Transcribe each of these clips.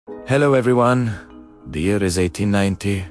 Hello everyone. The year is 1890.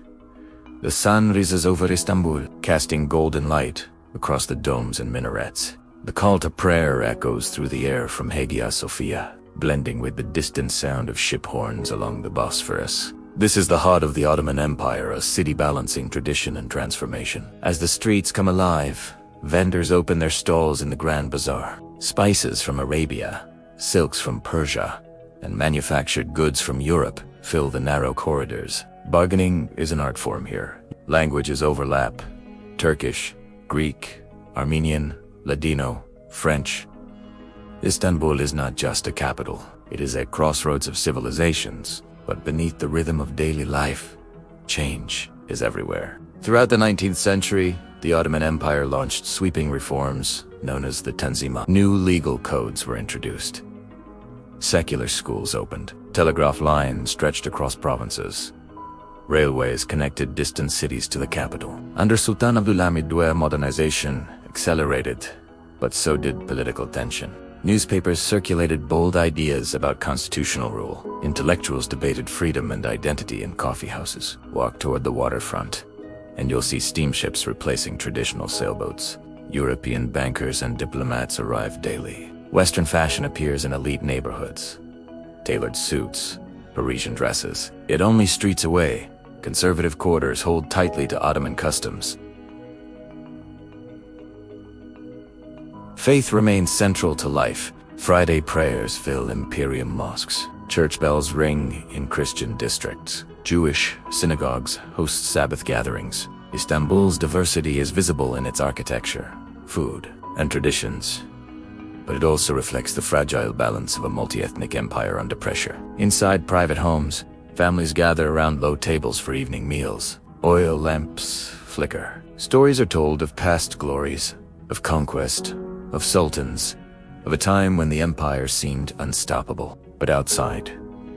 The sun rises over Istanbul, casting golden light across the domes and minarets. The call to prayer echoes through the air from Hagia Sophia, blending with the distant sound of ship horns along the Bosphorus. This is the heart of the Ottoman Empire, a city balancing tradition and transformation. As the streets come alive, vendors open their stalls in the Grand Bazaar. Spices from Arabia, silks from Persia, and manufactured goods from Europe fill the narrow corridors. Bargaining is an art form here. Languages overlap: Turkish, Greek, Armenian, Ladino, French. Istanbul is not just a capital. It is a crossroads of civilizations, but beneath the rhythm of daily life, change is everywhere. Throughout the 19th century, the Ottoman Empire launched sweeping reforms known as the Tanzimat. New legal codes were introduced. Secular schools opened. Telegraph lines stretched across provinces. Railways connected distant cities to the capital. Under Sultan Abdülhamid II, modernization accelerated, but so did political tension. Newspapers circulated bold ideas about constitutional rule. Intellectuals debated freedom and identity in coffee houses. Walk toward the waterfront, and you'll see steamships replacing traditional sailboats. European bankers and diplomats arrive daily. Western fashion appears in elite neighborhoods. Tailored suits, Parisian dresses. Yet only streets away, conservative quarters hold tightly to Ottoman customs. Faith remains central to life. Friday prayers fill Imperium mosques. Church bells ring in Christian districts. Jewish synagogues host Sabbath gatherings. Istanbul's diversity is visible in its architecture, food, and traditions, but it also reflects the fragile balance of a multi-ethnic empire under pressure. Inside private homes, families gather around low tables for evening meals. Oil lamps flicker. Stories are told of past glories, of conquest, of sultans, of a time when the empire seemed unstoppable. But outside,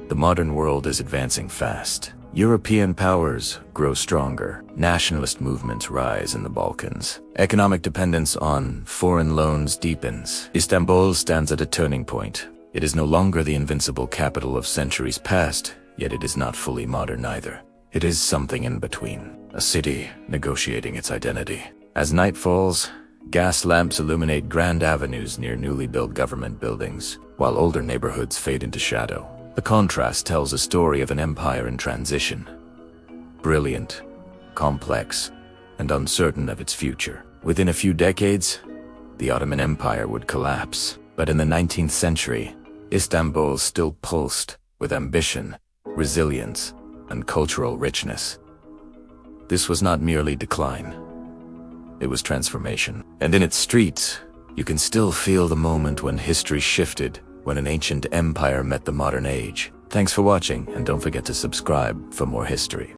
the modern world is advancing fast. European powers grow stronger. Nationalist movements rise in the Balkans. Economic dependence on foreign loans deepens. Istanbul stands at a turning point. It is no longer the invincible capital of centuries past, yet it is not fully modern either. It is something in between, a city negotiating its identity. As night falls, gas lamps illuminate grand avenues near newly built government buildings, while older neighborhoods fade into shadow. The contrast tells a story of an empire in transition. Brilliant, complex, and uncertain of its future. Within a few decades, the Ottoman Empire would collapse. But in the 19th century, Istanbul still pulsed with ambition, resilience, and cultural richness. This was not merely decline. It was transformation. And in its streets, you can still feel the moment when history shifted, when an ancient empire met the modern age. Thanks for watching, and don't forget to subscribe for more history.